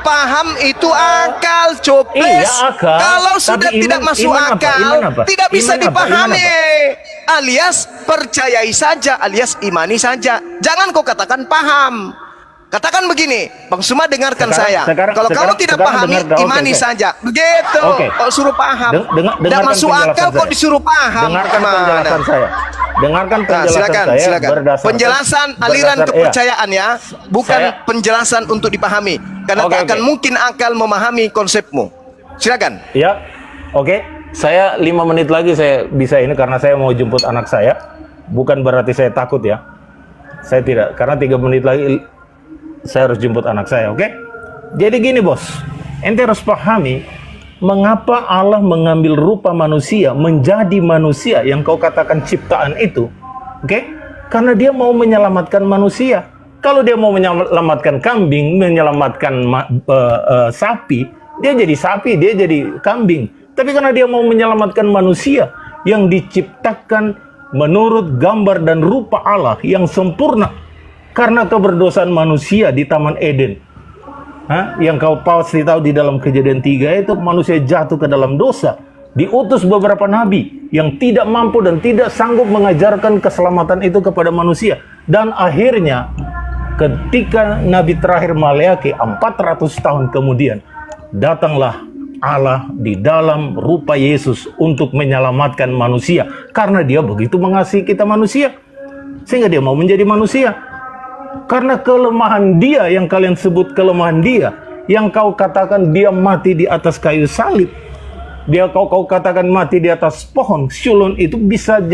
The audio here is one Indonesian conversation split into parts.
paham itu akal, Copes. Iya, akal. Kalau sudah Tapi tidak masuk iman apa? akal, Iman apa? tidak bisa Iman apa? dipahami. Iman apa? Alias percayai saja, alias imani saja. Jangan kau katakan paham. Katakan begini, Bang Suma dengarkan saya. Kalau kamu tidak pahami, imani saja. Begitu. Kau suruh paham. Tidak masuk akal kok disuruh paham. Dengarkan penjelasan saya. Dengarkan penjelasan saya. Silakan. Penjelasan aliran kepercayaan ya, bukan penjelasan untuk dipahami. Karena tak akan mungkin akal memahami konsepmu. Silakan. Ya, oke. Saya 5 menit lagi saya bisa ini karena saya mau jemput anak saya. Bukan berarti saya takut ya. Saya tidak, karena 3 menit lagi saya harus jemput anak saya, oke? Jadi gini bos, ente harus pahami mengapa Allah mengambil rupa manusia menjadi manusia yang kau katakan ciptaan itu, oke? Karena dia mau menyelamatkan manusia. Kalau dia mau menyelamatkan kambing, menyelamatkan sapi, dia jadi sapi, dia jadi kambing. Tapi karena dia mau menyelamatkan manusia yang diciptakan menurut gambar dan rupa Allah yang sempurna. Karena keberdosaan manusia di Taman Eden. Yang kau pasti tahu di dalam Kejadian 3 itu manusia jatuh ke dalam dosa. Diutus beberapa nabi yang tidak mampu dan tidak sanggup mengajarkan keselamatan itu kepada manusia. Dan akhirnya ketika nabi terakhir Maleakhi 400 tahun kemudian, datanglah Allah di dalam rupa Yesus untuk menyelamatkan manusia. Karena dia begitu mengasihi kita manusia. Sehingga dia mau menjadi manusia. Karena kelemahan dia yang kalian sebut kelemahan dia, yang kau katakan dia mati di atas kayu salib, dia kau katakan mati di atas pohon. Syulon itu bisa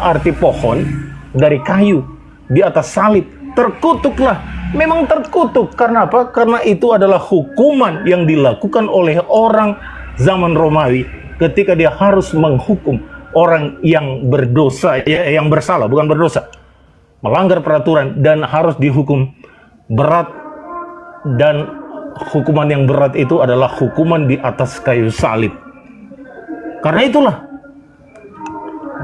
arti pohon dari kayu di atas salib. Terkutuklah, memang terkutuk. Karena apa? Karena itu adalah hukuman yang dilakukan oleh orang zaman Romawi ketika dia harus menghukum orang yang berdosa, yang bersalah, bukan berdosa, melanggar peraturan dan harus dihukum berat. Dan hukuman yang berat itu adalah hukuman di atas kayu salib. Karena itulah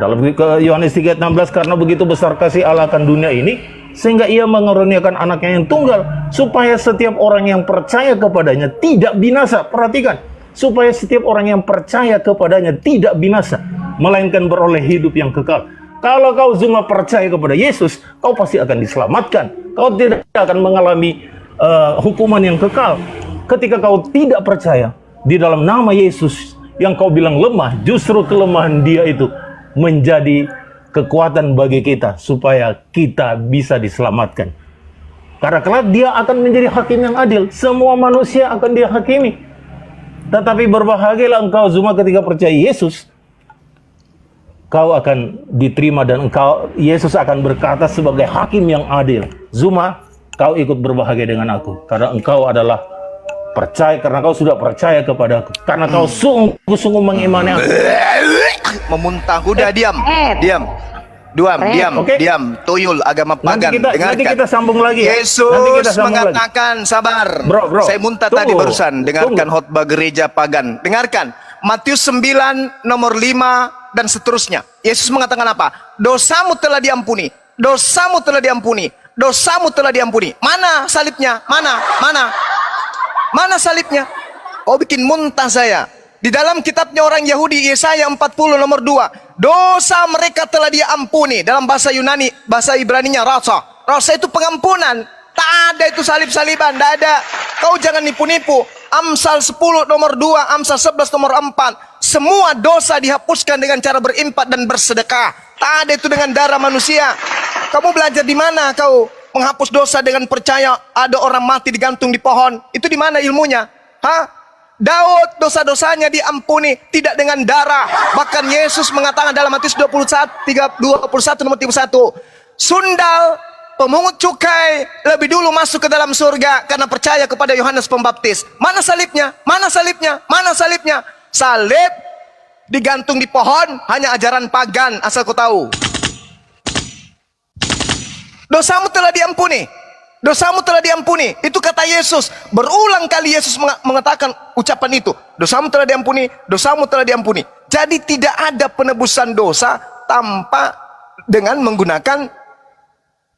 dalam Yohanes 3:16, karena begitu besar kasih Allah akan dunia ini sehingga ia mengaruniakan anaknya yang tunggal supaya setiap orang yang percaya kepadanya tidak binasa. Perhatikan, supaya setiap orang yang percaya kepadanya tidak binasa, melainkan beroleh hidup yang kekal. Kalau kau cuma percaya kepada Yesus, kau pasti akan diselamatkan. Kau tidak akan mengalami hukuman yang kekal. Ketika kau tidak percaya di dalam nama Yesus yang kau bilang lemah, justru kelemahan dia itu menjadi kekuatan bagi kita supaya kita bisa diselamatkan. Karena kelak dia akan menjadi hakim yang adil. Semua manusia akan dia hakimi. Tetapi berbahagialah engkau cuma ketika percaya Yesus, kau akan diterima dan Yesus akan berkata sebagai hakim yang adil, Zuma, kau ikut berbahagia dengan aku karena engkau adalah percaya, karena kau sudah percaya kepada aku, karena kau sungguh-sungguh mengimani aku. Memuntah, udah diam. Diam. Tuyul agama pagan. Nanti kita sambung lagi ya. Yesus mengatakan, sabar. Bro. Saya muntah tadi barusan. Dengarkan khotbah gereja pagan. Dengarkan. Matius 9 nomor 5 dan seterusnya. Yesus mengatakan apa? Dosamu telah diampuni. Dosamu telah diampuni. Dosamu telah diampuni. Mana salibnya? Mana salibnya? Oh, bikin muntah saya. Di dalam kitabnya orang Yahudi, Yesaya 40 nomor 2. Dosa mereka telah diampuni. Dalam bahasa Yunani, bahasa Ibraninya rasa. Rasa itu pengampunan. Tak ada itu salib-saliban, tak ada. Kau jangan nipu-nipu. Amsal 10 nomor 2, Amsal 11 nomor 4. Semua dosa dihapuskan dengan cara berimpat dan bersedekah. Tak ada itu dengan darah manusia. Kamu belajar di mana kau menghapus dosa dengan percaya ada orang mati digantung di pohon? Itu di mana ilmunya? Daud dosa-dosanya diampuni tidak dengan darah. Bahkan Yesus mengatakan dalam Matius 21 nomor 31, sundal pemungut cukai lebih dulu masuk ke dalam surga karena percaya kepada Yohanes Pembaptis. Mana salibnya? Salib digantung di pohon hanya ajaran pagan, asal kau tahu. Dosamu telah diampuni. Dosamu telah diampuni. Itu kata Yesus. Berulang kali Yesus mengatakan ucapan itu. Dosamu telah diampuni. Dosamu telah diampuni. Jadi tidak ada penebusan dosa tanpa dengan menggunakan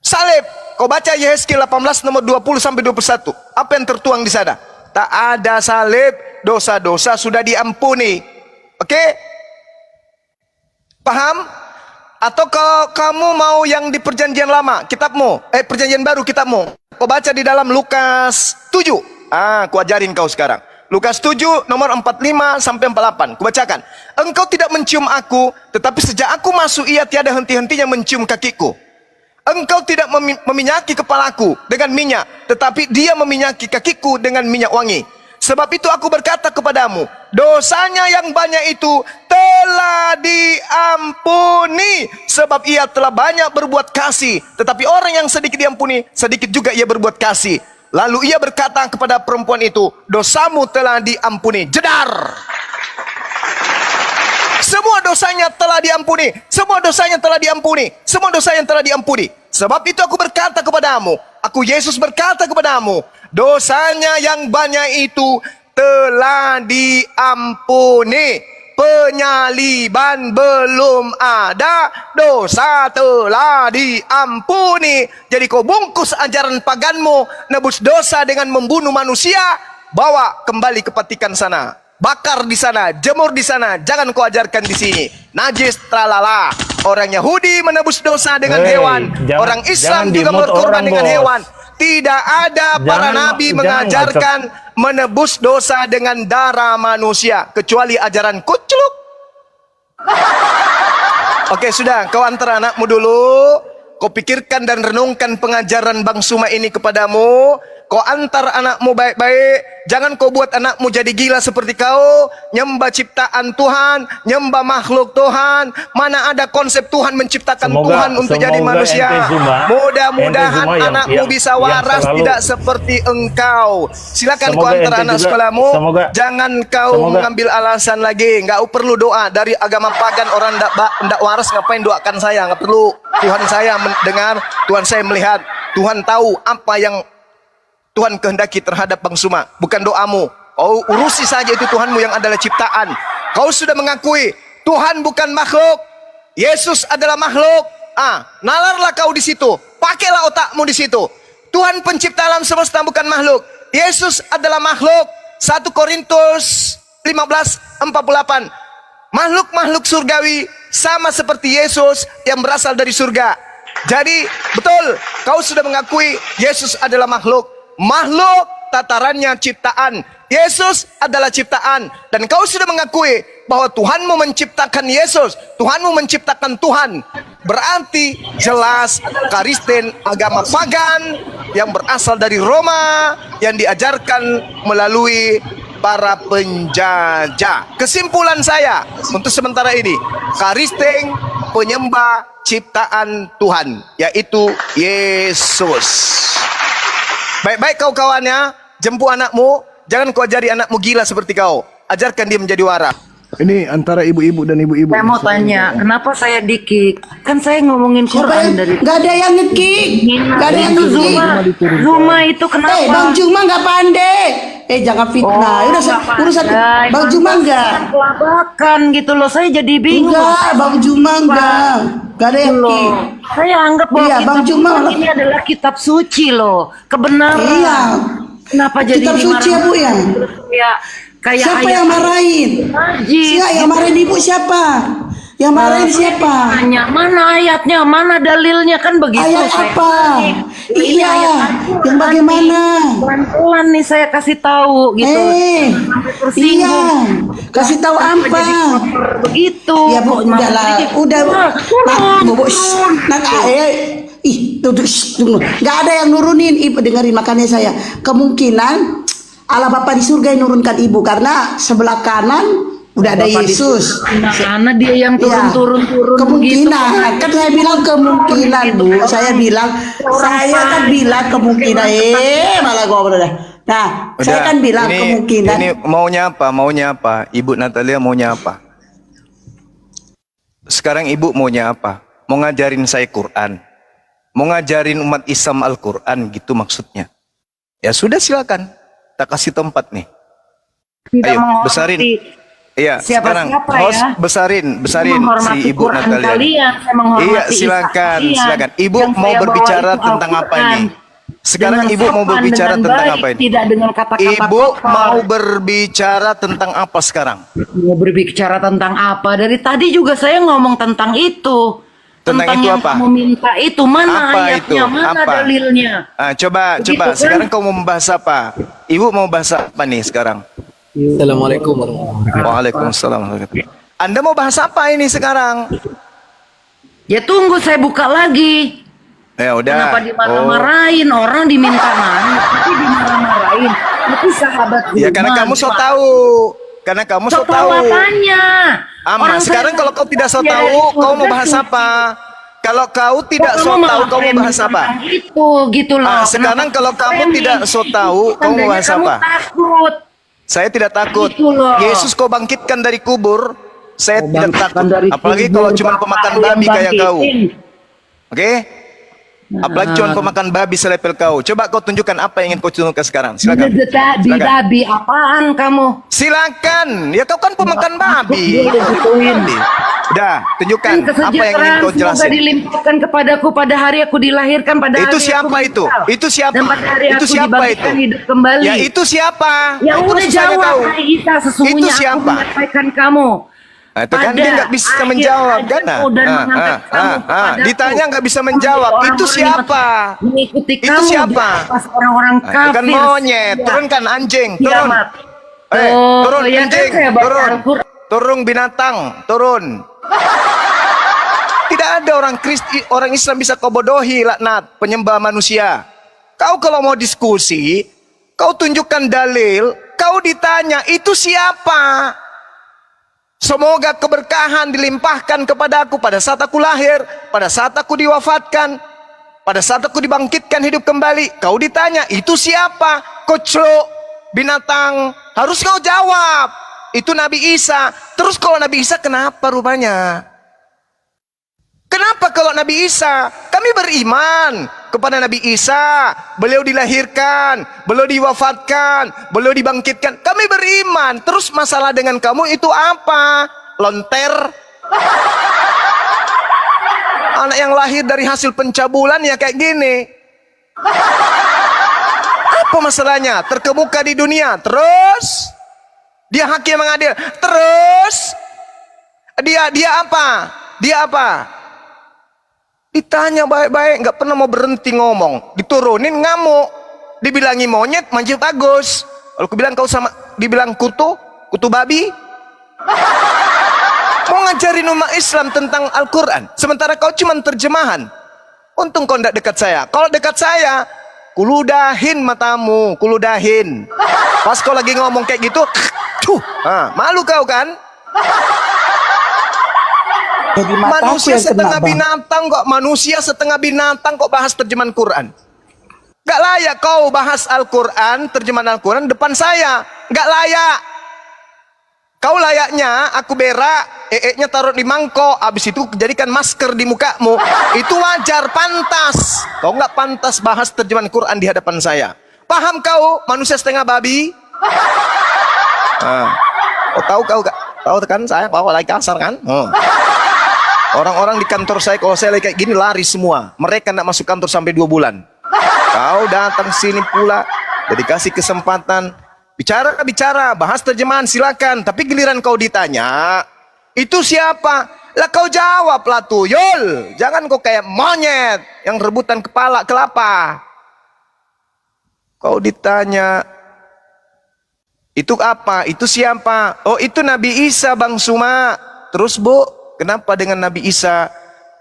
salib. Kau baca Yehezkiel 18 nomor 20 sampai 21. Apa yang tertuang di sana? tak ada salib, dosa-dosa sudah diampuni. Oke? Paham? Atau kalau kamu mau yang di perjanjian lama, kitabmu, perjanjian baru kitabmu, kau baca di dalam Lukas 7. Ku ajarin kau sekarang. Lukas 7 nomor 45 sampai 48. Ku bacakan. Engkau tidak mencium aku, tetapi sejak aku masuk ia tiada henti-hentinya mencium kakiku. Engkau tidak meminyaki kepalaku dengan minyak, tetapi dia meminyaki kakiku dengan minyak wangi. Sebab itu aku berkata kepadamu, dosanya yang banyak itu telah diampuni, sebab ia telah banyak berbuat kasih. Tetapi orang yang sedikit diampuni, sedikit juga ia berbuat kasih. Lalu ia berkata kepada perempuan itu, dosamu telah diampuni. Jedar! Semua dosanya telah diampuni. Semua dosanya telah diampuni. Semua dosanya telah diampuni. Sebab itu aku berkata kepadamu, aku Yesus berkata kepadamu, dosanya yang banyak itu telah diampuni. Penyaliban belum ada, dosa telah diampuni. Jadi kau bungkus ajaran paganmu, nebus dosa dengan membunuh manusia, bawa kembali ke petikan sana. Bakar di sana, jemur di sana, jangan kau ajarkan di sini. Najis tralala. Orang Yahudi menebus dosa dengan hewan, orang Islam juga berkorban dengan hewan. Tidak ada para nabi mengajarkan menebus dosa dengan darah manusia, kecuali ajaran kucluk. Oke, sudah, kau antar anakmu dulu. Kau pikirkan dan renungkan pengajaran Bang Suma ini kepadamu. Kau antar anakmu baik-baik. Jangan kau buat anakmu jadi gila seperti kau. Nyembah ciptaan Tuhan, nyembah makhluk Tuhan. Mana ada konsep Tuhan menciptakan Tuhan untuk jadi manusia. Mudah-mudahan anakmu bisa waras, tidak seperti engkau. Silakan kau antar anak sekolahmu. Jangan kau mengambil alasan lagi. Nggak perlu doa dari agama pagan. Orang ndak waras ngapain doakan saya? Nggak perlu. Tuhan saya mendengar, Tuhan saya melihat. Tuhan tahu apa yang Tuhan kehendaki terhadap Bang Suma, bukan doamu. Kau urusi saja itu Tuhanmu yang adalah ciptaan. Kau sudah mengakui Tuhan bukan makhluk, Yesus adalah makhluk. Nalarlah kau di situ, pakailah otakmu di situ. Tuhan pencipta alam semesta bukan makhluk, Yesus adalah makhluk. 1 Korintus 15:48. Makhluk-makhluk surgawi sama seperti Yesus yang berasal dari surga. Jadi betul, kau sudah mengakui Yesus adalah makhluk. Makhluk tatarannya ciptaan, Yesus adalah ciptaan. Dan kau sudah mengakui bahwa Tuhanmu menciptakan Yesus, Tuhanmu menciptakan Tuhan. Berarti jelas Kristen agama pagan yang berasal dari Roma, yang diajarkan melalui para penjajah. Kesimpulan saya untuk sementara ini, Kristen penyembah ciptaan Tuhan, yaitu Yesus. Baik-baik kau kawannya, jemput anakmu, jangan kau ajari anakmu gila seperti kau. Ajarkan dia menjadi waras. Ini antara ibu-ibu dan ibu-ibu. Saya mau tanya, kenapa saya dikik? Kan saya ngomongin Quran dari. Gak ada yang ngekik. Gak ada yang ngekik. Zuma itu kenapa? Bang Juma gak pandai. Jangan fitnah. Urusan Bang Juma enggak. Kelabakan gitu loh, saya jadi bingung. Enggak, Bang Juma enggak. Gak ada yang ngekik. Saya anggap bahwa Bang Juma ini adalah kitab suci loh, kebenaran. Iya. Kenapa jadi kitab suci ya Bu ya? Ya, kayak siapa ayat yang marahin? Siapa yang marahin Ibu siapa? Yang marahin siapa? Tanya, mana ayatnya, mana dalilnya, kan begitu. Ayat apa? Iya, yang bagaimana? Pelan-pelan nih saya kasih tahu gitu. Iya, kasih tahu apa? Begitu. Ya Bu, udahlah, udah. Bu, tunggu. Nggak ada yang nurunin Ibu, dengerin makanya saya. Kemungkinan Allah Bapa di surga yang nurunkan Ibu karena sebelah kanan udah ada Yesus. Karena dia yang turun-turun kemungkinan. Kan saya bilang kemungkinan Bu. Saya kan bilang kemungkinan. Malah gua udah. Nah, saya kan bilang kemungkinan. Ini maunya apa? Ibu Natalia maunya apa? Sekarang Ibu maunya apa? Mau ngajarin saya Quran, mau ngajarin umat Islam Al-Quran gitu maksudnya. Ya sudah silakan, tak kasih tempat nih. Ayo besarin. Iya, sekarang host ya? besarin si Ibu Natalia. Iya, silakan. Ibu mau berbicara tentang apa ini? Sekarang dengan ibu mau sopan, berbicara dengan tentang baik, apa ini? Tidak dengan kata-kata Ibu kotor. mau berbicara tentang apa sekarang? Mau berbicara tentang apa? Dari tadi juga saya ngomong tentang itu. Tentang itu yang apa? kamu minta itu. Mana Apa ayatnya? itu? Mana Apa? dalilnya? Coba, Begitu coba. kan? Sekarang kau mau membahas apa? Ibu mau bahas apa nih sekarang? Assalamualaikum warahmatullahi wabarakatuh. Waalaikumsalam. Anda mau bahas apa ini sekarang? Ya tunggu saya buka lagi. Ya udah. Kenapa Oh. dimarah-marahin? Orang diminta maaf, tapi dimarah-marahin. Tapi sahabat Ya karena Iman, kamu so Pak. tahu. Karena kamu so So tahu tahu. apanya? Ama, Orang sekarang saya kalau kau tidak so ya, tahu, itu kau mau udah bahas suci. apa? Kalau kau tidak Kok so kamu tahu, malah kau mau bahas framing apa? tentang Itu gitu loh. Sekarang Kenapa kalau kamu framing? tidak so tahu, Itu kau mau tandanya bahas kamu apa? Takut. Saya tidak takut. Gitu loh. Yesus kau bangkitkan dari kubur, saya Kau tidak bangkitkan takut. dari Apalagi kubur, kalau cuma Bapak pemakan yang babi kayak kau. bangkitin. Oke? Apalagi cuma pemakan babi selepel kau. Coba kau tunjukkan apa yang ingin kau tunjukkan sekarang. Silakan. Silakan. Babi apaan kamu? Silakan. Ya kau kan pemakan babi. Boleh gituin. Udah, tunjukkan Kan apa yang ingin kesejahteraan kau semoga jelasin. dilimpahkan kepadaku pada hari aku dilahirkan, pada Itu hari siapa aku itu? meninggal. Itu siapa? Dan pada hari Itu aku siapa dibangkitkan itu? hidup kembali. Ya itu siapa? Yang Itu udah maksud saya jawab tahu. Hai Isa, sesungguhnya Itu aku siapa? menyampaikan kamu. Nah, itu kan dia nggak bisa Pada menjawab akhir kan? ajalku dan mengangkat kamu kepadaku. Ditanya nggak bisa menjawab. Orang Itu siapa? Mengikuti Itu kamu siapa? di atas orang-orang Nah, itu kafir. kan monyet, Ya. turunkan anjing, turun. Kiamat. Turun ya kan anjing, saya baca turun. Al-Quran. Turun binatang, turun. Tidak ada orang Islam bisa kau bodohi, laknat, penyembah manusia. Kau kalau mau diskusi, kau tunjukkan dalil, kau ditanya, itu siapa? Semoga keberkahan dilimpahkan kepadaku pada saat aku lahir, pada saat aku diwafatkan, pada saat aku dibangkitkan hidup kembali. Kau ditanya, itu siapa? Koclok, binatang. Harus kau jawab. Itu Nabi Isa. Terus kalau Nabi Isa kenapa rupanya? Kenapa kalau Nabi Isa? Kami beriman kepada Nabi Isa. Beliau dilahirkan, beliau diwafatkan, beliau dibangkitkan. Kami beriman. Terus masalah dengan kamu itu apa? Lonter? Anak yang lahir dari hasil pencabulan ya kayak gini. Apa masalahnya? Terkemuka di dunia. Terus dia hakim mengadil. Terus dia apa? Dia apa? Ditanya baik-baik, nggak pernah mau berhenti ngomong. Diturunin ngamuk, dibilangi monyet, manjil bagus. Kalau aku bilang kau sama, dibilang kutu babi. Mau ngajarin umat Islam tentang Al-Quran, sementara kau cuma terjemahan. Untung kau tidak dekat saya. Kalau dekat saya, kuludahin matamu, kuludahin. Pas kau lagi ngomong kayak gitu, malu kau kan? Jadi mataku Manusia yang kena, setengah Bang. binatang kok, manusia setengah binatang kok bahas terjemahan Quran. Gak layak kau bahas Al-Quran, terjemahan Al-Quran depan saya. Gak layak. Kau layaknya aku berak, nya taruh di mangkok, habis itu jadikan masker di mukamu. Itu wajar, pantas. Kau nggak pantas bahas terjemahan Quran di hadapan saya. Paham kau, manusia setengah babi? Kau tahu tahu kan saya, kau lagi kasar kan? Orang-orang di kantor saya, kalau saya lagi kayak gini lari semua. Mereka nggak masuk kantor sampai 2 bulan. Kau datang sini pula, jadi kasih kesempatan. Bicara, bahas terjemahan silakan. Tapi giliran kau ditanya, itu siapa? Lah kau jawab lah tuyul. Jangan kau kayak monyet yang rebutan kepala kelapa. Kau ditanya, itu apa? Itu siapa? Oh itu Nabi Isa Bang Suma. Terus Bu, kenapa dengan Nabi Isa?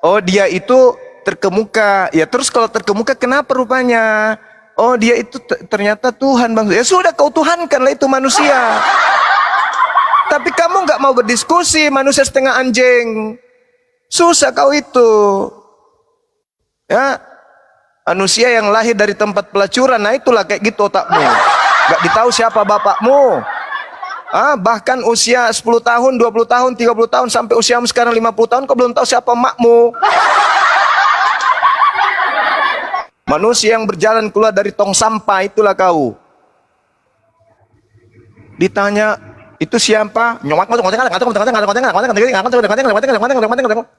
Oh dia itu terkemuka. Ya terus kalau terkemuka kenapa rupanya? Oh dia itu ternyata Tuhan Bang. Ya sudah kau tuhankanlah itu manusia. Tapi kamu nggak mau berdiskusi, manusia setengah anjing. Susah kau itu. Ya, manusia yang lahir dari tempat pelacuran, nah itulah kayak gitu otakmu. Gak ditahu siapa bapakmu. Bahkan usia 10 tahun, 20 tahun, 30 tahun, sampai usiamu sekarang 50 tahun, kau belum tahu siapa makmu. Manusia yang berjalan keluar dari tong sampah, itulah kau. Ditanya, itu siapa?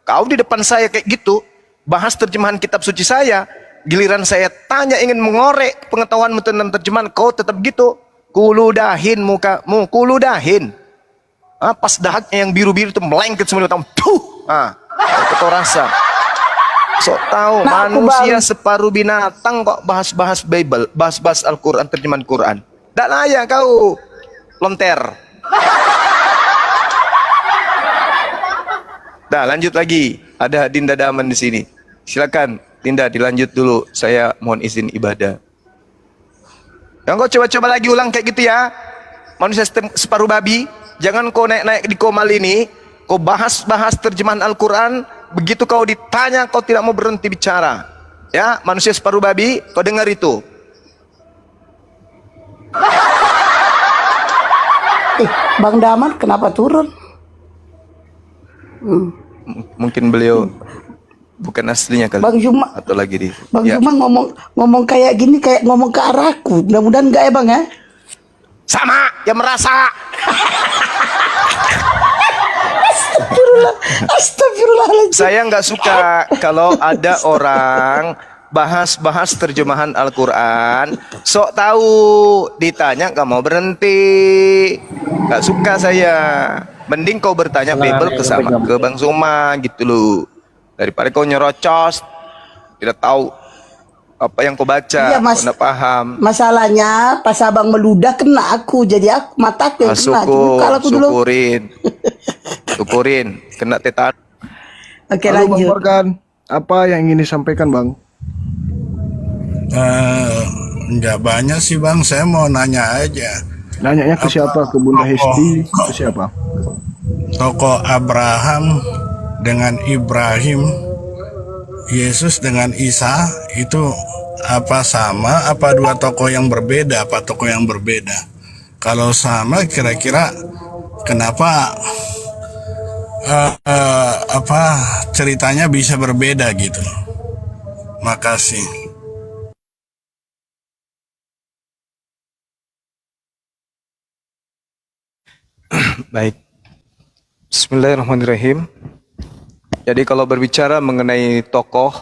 Kau di depan saya kayak gitu, bahas terjemahan kitab suci saya, Giliran saya tanya ingin mengorek pengetahuanmu tentang terjemahan, kau tetap gitu. Kuludahin mukamu, kuludahin. Pas dahaknya yang biru-biru itu melengket semua di otak. Tuh. Kau rasa. Sok tahu Nah, aku manusia bang. separuh binatang kok bahas-bahas Bible, bahas-bahas Al-Quran, terjemahan Quran. Tak layak kau lonter. Dah lanjut lagi. Ada Dinda Daman di sini. Silakan Dinda dilanjut dulu. Saya mohon izin ibadah. Yang kau coba-coba lagi ulang kayak gitu ya. Manusia separuh babi. Jangan kau naik-naik di komal ini. Kau bahas-bahas terjemahan Al-Quran. Begitu kau ditanya, kau tidak mau berhenti bicara. Ya, manusia separuh babi, kau dengar itu. Bang Daman kenapa turun? Mungkin beliau bukan aslinya kali. Bang Juma, Atau lagi di. Bang Ya. Juma ngomong kayak gini, kayak ngomong ke arahku. Mudah-mudahan enggak ya Bang ya? Sama, yang merasa. Astagfirullahaladzim. Saya nggak suka kalau ada orang bahas-bahas terjemahan Al-Quran, sok tahu, ditanya nggak mau berhenti, nggak suka saya. Mending kau bertanya Bible ke Bang Zuma gitu loh, daripada kau nyerocos, tidak tahu apa yang kau baca, Iya, Mas. kau nggak paham. Masalahnya pas abang meludah kena aku, jadi aku mataku yang kena. Buka aku dulu. Syukurin, kena tetan. Oke Halo Bang lanjut. Morgan, apa yang ingin disampaikan Bang? Nggak banyak sih Bang, saya mau nanya aja. Nanyanya ke siapa? Ke Bunda Hesti? Ke siapa? Tokoh Abraham dengan Ibrahim, Yesus dengan Isa, itu apa sama? Apa dua tokoh yang berbeda? Apa tokoh yang berbeda? Kalau sama, kira-kira kenapa apa ceritanya bisa berbeda gitu? Makasih. Baik. Bismillahirrahmanirrahim. Jadi kalau berbicara mengenai tokoh,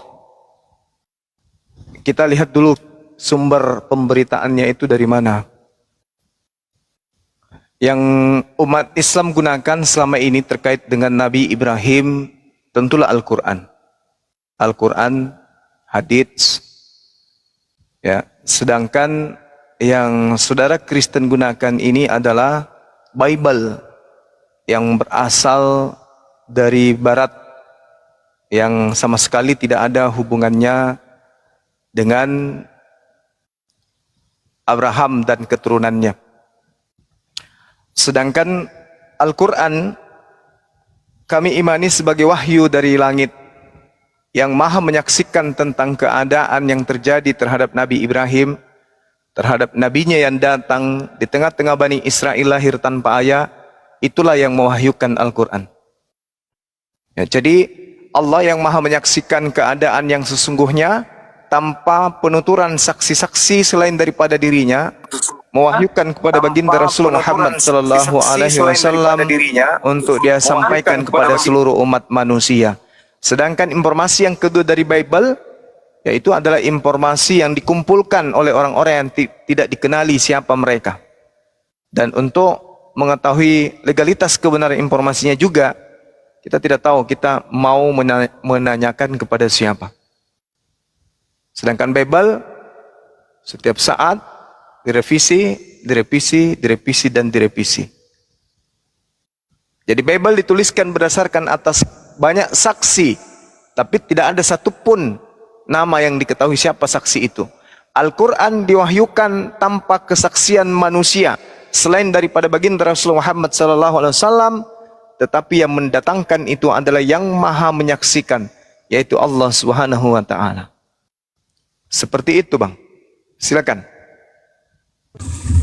kita lihat dulu sumber pemberitaannya itu dari mana. Yang umat Islam gunakan selama ini terkait dengan Nabi Ibrahim tentulah Al-Quran. Al-Quran, hadits. Ya, sedangkan yang saudara Kristen gunakan ini adalah Bible yang berasal dari Barat, yang sama sekali tidak ada hubungannya dengan Abraham dan keturunannya. Sedangkan Al-Quran kami imani sebagai wahyu dari langit yang maha menyaksikan tentang keadaan yang terjadi terhadap Nabi Ibrahim, terhadap nabinya yang datang di tengah-tengah Bani Israel lahir tanpa ayah. Itulah yang mewahyukan Al-Quran. Ya, jadi Allah yang maha menyaksikan keadaan yang sesungguhnya tanpa penuturan saksi-saksi selain daripada dirinya, mewahyukan kepada baginda Rasul Muhammad sallallahu alaihi wasallam untuk dia sampaikan kepada seluruh umat manusia. Sedangkan informasi yang kedua dari Bible, yaitu adalah informasi yang dikumpulkan oleh orang-orang yang tidak dikenali siapa mereka. Dan untuk mengetahui legalitas kebenaran informasinya juga, kita tidak tahu kita mau menanyakan kepada siapa. Sedangkan Bible setiap saat direvisi, dan direvisi. Jadi Bible dituliskan berdasarkan atas banyak saksi, tapi tidak ada satupun nama yang diketahui siapa saksi itu. Al-Quran diwahyukan tanpa kesaksian manusia selain daripada baginda Rasul Muhammad SAW, tetapi yang mendatangkan itu adalah yang maha menyaksikan, yaitu Allah Subhanahu wa Ta'ala. Seperti itu Bang, silakan.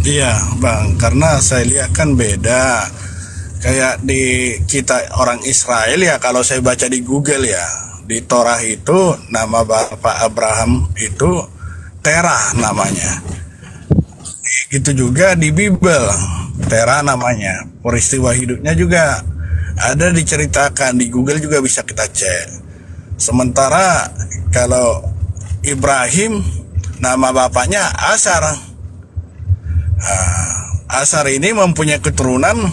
Iya Bang, karena saya lihat kan beda. Kayak di kita orang Israel ya, kalau saya baca di Google ya, di Torah itu nama Bapak Abraham itu Terah namanya. Itu juga di Bible, Terah namanya. Peristiwa hidupnya juga ada diceritakan, di Google juga bisa kita cek. Sementara kalau Ibrahim, nama bapaknya Asar. Asar ini mempunyai keturunan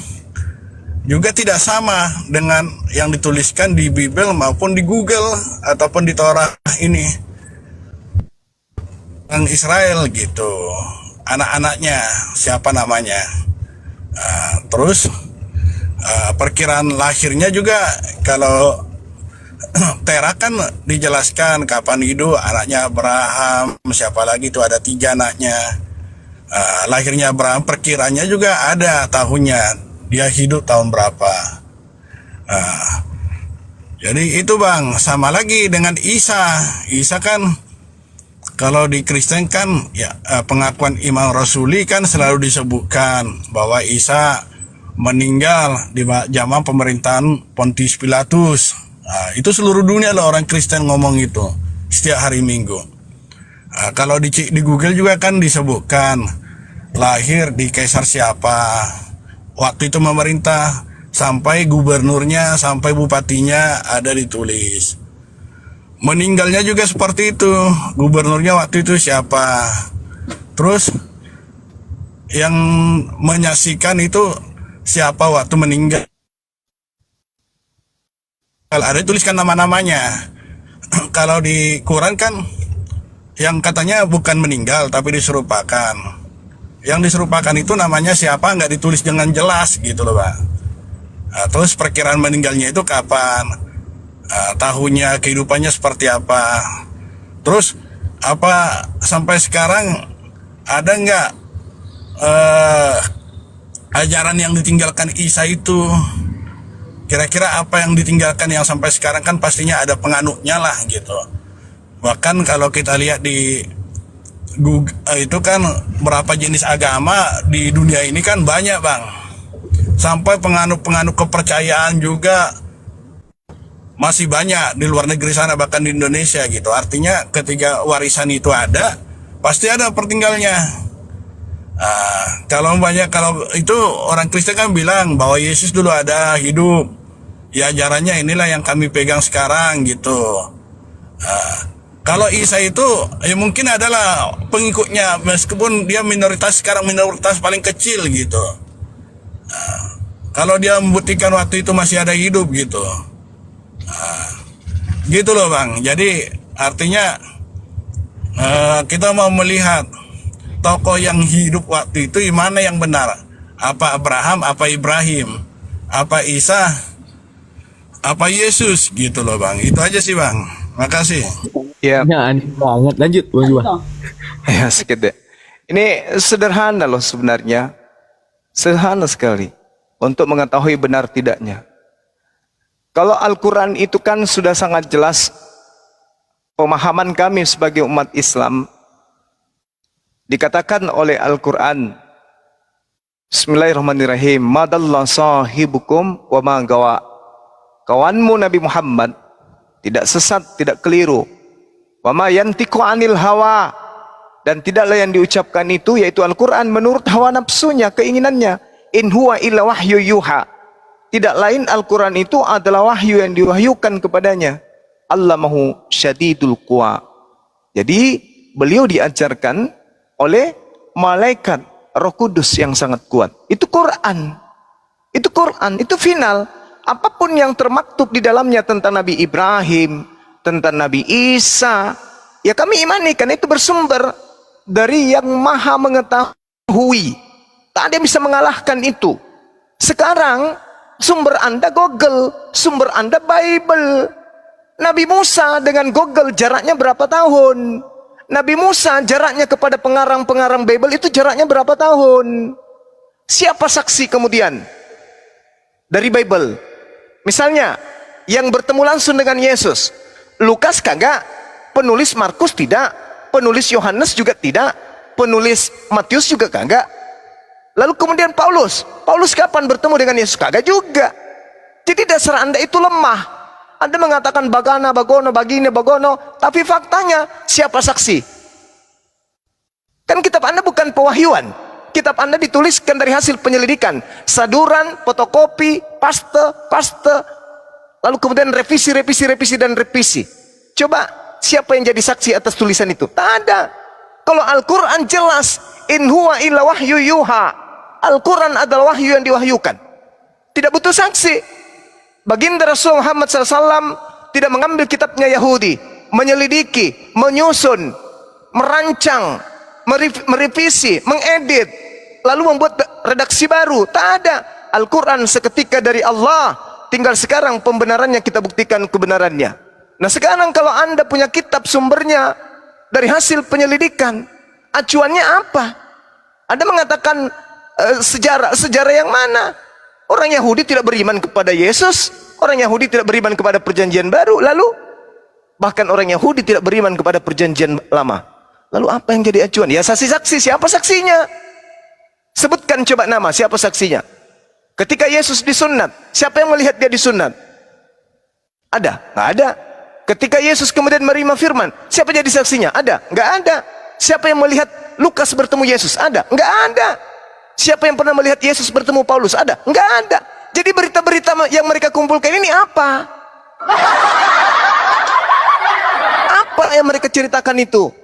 juga tidak sama dengan yang dituliskan di Bible maupun di Google ataupun di Torah ini. Orang Israel gitu, anak-anaknya siapa namanya. Terus perkiraan lahirnya juga kalau Tera kan dijelaskan kapan hidup anaknya Abraham, siapa lagi itu ada 3 anaknya. Lahirnya Abraham perkiranya juga ada tahunnya, dia hidup tahun berapa. Jadi itu Bang, sama lagi dengan Isa. Isa kan kalau di Kristen kan ya pengakuan Imam Rasuli kan selalu disebutkan bahwa Isa meninggal di zaman pemerintahan Pontius Pilatus. Itu seluruh dunia lah orang Kristen ngomong itu setiap hari Minggu. Kalau di Google juga kan disebutkan lahir di kaisar siapa, waktu itu memerintah, sampai gubernurnya, sampai bupatinya ada ditulis. Meninggalnya juga seperti itu, gubernurnya waktu itu siapa. Terus yang menyaksikan itu siapa waktu meninggal. Ada dituliskan nama-namanya. Kalau di Quran kan yang katanya bukan meninggal tapi diserupakan. Yang diserupakan itu namanya siapa nggak ditulis dengan jelas gitu loh Pak. Terus perkiraan meninggalnya itu kapan, tahunnya, kehidupannya seperti apa. Terus apa sampai sekarang ada nggak ajaran yang ditinggalkan Isa itu? Kira-kira apa yang ditinggalkan yang sampai sekarang kan pastinya ada penganutnya lah gitu. Bahkan kalau kita lihat di Google, itu kan berapa jenis agama di dunia ini kan banyak Bang. Sampai penganut-penganut kepercayaan juga masih banyak di luar negeri sana, bahkan di Indonesia gitu. Artinya ketika warisan itu ada, pasti ada pertinggalnya. Kalau itu orang Kristen kan bilang bahwa Yesus dulu ada hidup. Ya ajarannya inilah yang kami pegang sekarang gitu. Kalau Isa itu ya mungkin adalah pengikutnya, meskipun dia minoritas, sekarang minoritas paling kecil gitu. Kalau dia membuktikan waktu itu masih ada hidup gitu. Gitu loh Bang. Jadi artinya kita mau melihat tokoh yang hidup waktu itu mana yang benar. Apa Abraham, apa Ibrahim, apa Isa, apa Yesus gitu loh Bang. Itu aja sih Bang. Makasih. Ya, Aneh banget. Lanjut, Bang Juan. ya sedikit deh. Ini sederhana loh sebenarnya. Sederhana sekali untuk mengetahui benar tidaknya. Kalau Al-Quran itu kan sudah sangat jelas pemahaman kami sebagai umat Islam. Dikatakan oleh Al-Quran, Bismillahirrahmanirrahim, madallah sahibukum wa ma gawa. Kawanmu Nabi Muhammad tidak sesat, tidak keliru. Wa ma yantiqu anil hawa, dan tidaklah yang diucapkan itu yaitu Al-Quran menurut hawa nafsunya, keinginannya. In huwa illa wahyu yuha. Tidak lain Al-Quran itu adalah wahyu yang diwahyukan kepadanya. Allamahu syadidul quwa. Jadi beliau diajarkan oleh malaikat Roh Kudus yang sangat kuat. Itu Quran. Itu Quran, itu final. Apapun yang termaktub di dalamnya tentang Nabi Ibrahim, tentang Nabi Isa, ya kami imani, kan itu bersumber dari yang maha mengetahui. Tak ada yang bisa mengalahkan itu. Sekarang sumber Anda Google, sumber Anda Bible. Nabi Musa dengan Google jaraknya berapa tahun? Nabi Musa jaraknya kepada pengarang-pengarang Bible itu jaraknya berapa tahun? Siapa saksi kemudian dari Bible? Misalnya yang bertemu langsung dengan Yesus, Lukas kagak, penulis Markus tidak, penulis Yohanes juga tidak, penulis Matius juga kagak. Lalu kemudian Paulus kapan bertemu dengan Yesus? Kagak juga. Jadi dasar Anda itu lemah. Anda mengatakan bagana, bagono, bagine, bagono, tapi faktanya siapa saksi? Kan kitab Anda bukan pewahyuan. Kitab Anda dituliskan dari hasil penyelidikan, saduran, fotokopi, paste, lalu kemudian revisi dan revisi. Coba siapa yang jadi saksi atas tulisan itu? Tak ada. Kalau Al-Quran jelas, in huwa illa wahyu yuha. Al-Quran adalah wahyu yang diwahyukan. Tidak butuh saksi. Baginda Rasul Muhammad SAW tidak mengambil kitabnya Yahudi, menyelidiki, menyusun, merancang, merevisi, mengedit, lalu membuat redaksi baru. Tak ada. Al-Quran seketika dari Allah. Tinggal sekarang pembenarannya kita buktikan kebenarannya. Nah sekarang kalau Anda punya kitab sumbernya dari hasil penyelidikan, acuannya apa? Anda mengatakan sejarah yang mana? Orang Yahudi tidak beriman kepada Yesus, orang Yahudi tidak beriman kepada perjanjian baru, lalu bahkan orang Yahudi tidak beriman kepada perjanjian lama. Lalu apa yang jadi acuan? Ya saksi-saksi. Siapa saksinya? Sebutkan coba nama, siapa saksinya? Ketika Yesus disunat, siapa yang melihat dia disunat? Ada? Nggak ada. Ketika Yesus kemudian menerima firman, siapa jadi saksinya? Ada? Nggak ada. Siapa yang melihat Lukas bertemu Yesus? Ada? Nggak ada. Siapa yang pernah melihat Yesus bertemu Paulus? Ada? Nggak ada. Jadi berita-berita yang mereka kumpulkan ini apa? Apa yang mereka ceritakan itu?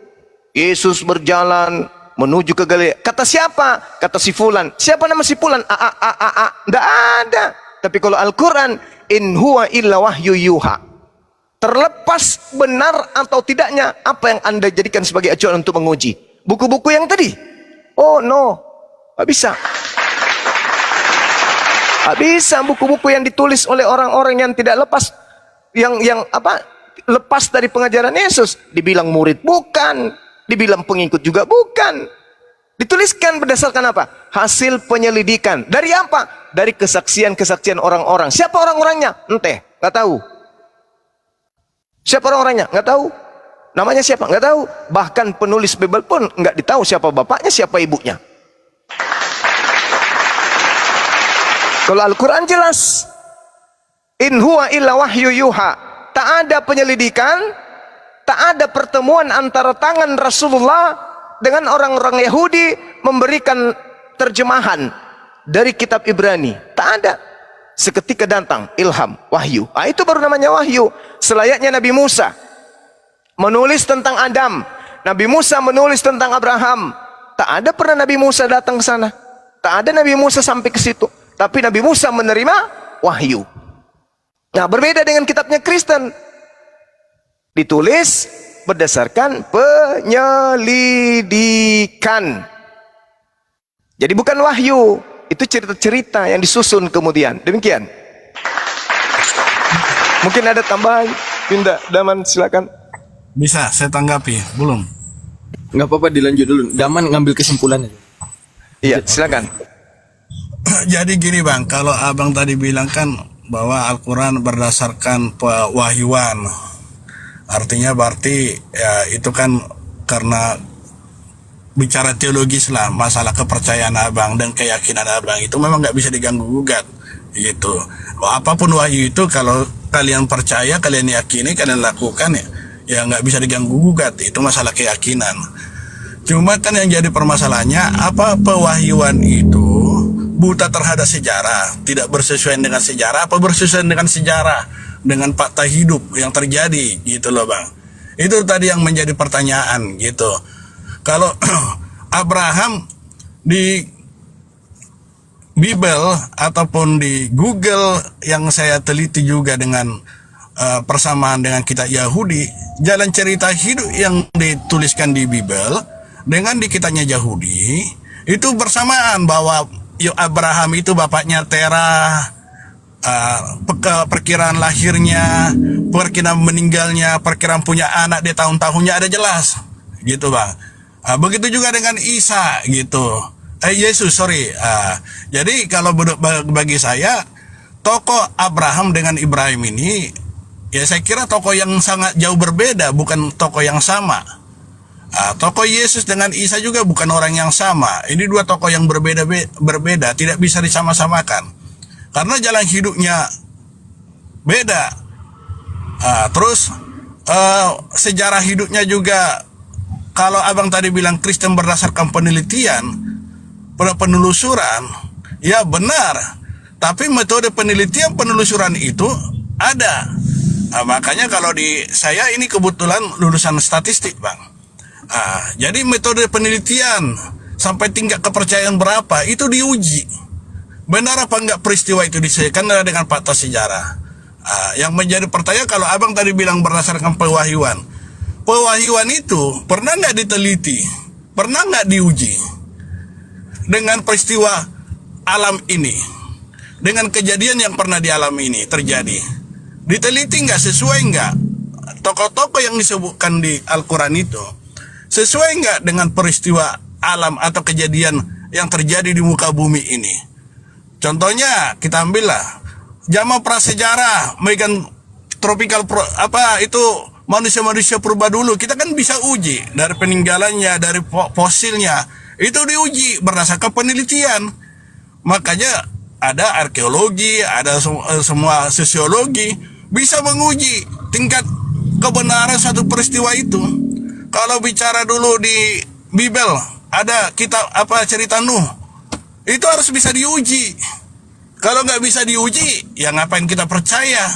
Yesus berjalan menuju ke Galilea. Kata siapa? Kata si fulan. Siapa nama si fulan? Nggak ada. Tapi kalau Al-Quran, in huwa illa wahyu yuha. Terlepas benar atau tidaknya apa yang Anda jadikan sebagai acuan untuk menguji. Buku-buku yang tadi? Oh no, nggak bisa. Nggak bisa buku-buku yang ditulis oleh orang-orang yang tidak lepas, lepas dari pengajaran Yesus. Dibilang murid bukan, dibilang pengikut juga bukan. Dituliskan berdasarkan apa? Hasil penyelidikan. Dari apa? Dari kesaksian-kesaksian orang-orang. Siapa orang-orangnya? Enteh, nggak tahu. Siapa orang-orangnya? Nggak tahu. Namanya siapa? Nggak tahu. Bahkan penulis Bible pun nggak ditahu siapa bapaknya, siapa ibunya. Kalau Al-Quran jelas, in huwa illa wahyu yuha. Tak ada penyelidikan, tak ada pertemuan antara tangan Rasulullah dengan orang-orang Yahudi memberikan terjemahan dari kitab Ibrani. Tak ada. Seketika datang ilham, wahyu. Itu baru namanya wahyu. Selayaknya Nabi Musa menulis tentang Adam, Nabi Musa menulis tentang Abraham. Tak ada pernah Nabi Musa datang ke sana. Tak ada Nabi Musa sampai ke situ. Tapi Nabi Musa menerima wahyu. Nah, berbeda dengan kitabnya Kristen. Ditulis berdasarkan penyelidikan. Jadi bukan wahyu. Itu cerita-cerita yang disusun kemudian. Demikian. Mungkin ada tambahan. Pindah, Daman silakan. Bisa saya tanggapi? Belum. Nggak apa-apa, dilanjut dulu. Daman ngambil kesimpulan aja. Iya, silakan. Jadi gini Bang, kalau Abang tadi bilang kan bahwa Al-Quran berdasarkan pewahyuan. Artinya berarti ya itu kan karena bicara teologis lah, masalah kepercayaan Abang dan keyakinan Abang itu memang nggak bisa diganggu gugat gitu. Apapun wahyu itu kalau kalian percaya, kalian yakini, kalian lakukan ya nggak bisa diganggu gugat. Itu masalah keyakinan. Cuma kan yang jadi permasalahannya apa pewahyuan itu buta terhadap sejarah, tidak bersesuaian dengan sejarah, apa bersesuaian dengan sejarah, dengan fakta hidup yang terjadi gitu loh Bang. Itu tadi yang menjadi pertanyaan gitu. Kalau Abraham di Bible ataupun di Google yang saya teliti juga dengan persamaan dengan kitab Yahudi, jalan cerita hidup yang dituliskan di Bible dengan di kitabnya Yahudi itu bersamaan, bahwa Abraham itu bapaknya Terah, perkiraan lahirnya, perkiraan meninggalnya, perkiraan punya anak di tahun-tahunnya ada jelas gitu Bang. Begitu juga dengan Isa gitu, Yesus sorry. Jadi kalau bagi saya tokoh Abraham dengan Ibrahim ini ya saya kira tokoh yang sangat jauh berbeda, bukan tokoh yang sama. Tokoh Yesus dengan Isa juga bukan orang yang sama. Ini dua tokoh yang berbeda, tidak bisa disama-samakan karena jalan hidupnya beda. Terus sejarah hidupnya juga. Kalau Abang tadi bilang Kristen berdasarkan penelitian, penelusuran, ya benar. Tapi metode penelitian penelusuran itu ada. Makanya kalau di saya ini kebetulan lulusan statistik, Bang. Jadi metode penelitian sampai tingkat kepercayaan berapa itu diuji. Benar apa enggak peristiwa itu disesuaikan dengan fakta sejarah. Yang menjadi pertanyaan kalau abang tadi bilang berdasarkan pewahyuan. Pewahyuan itu pernah nggak diteliti? Pernah nggak diuji? Dengan peristiwa alam ini. Dengan kejadian yang pernah dialami ini terjadi. Diteliti nggak, sesuai nggak? Tokoh-tokoh yang disebutkan di Al-Quran itu sesuai nggak dengan peristiwa alam atau kejadian yang terjadi di muka bumi ini? Contohnya kita ambillah zaman prasejarah, Megan tropical itu manusia-manusia purba dulu, kita kan bisa uji dari peninggalannya, dari fosilnya, itu diuji berdasarkan penelitian. Makanya ada arkeologi, ada semua sosiologi bisa menguji tingkat kebenaran satu peristiwa itu. Kalau bicara dulu di Bible, ada kitab cerita Nuh, itu harus bisa diuji. Kalau nggak bisa diuji, ya ngapain kita percaya?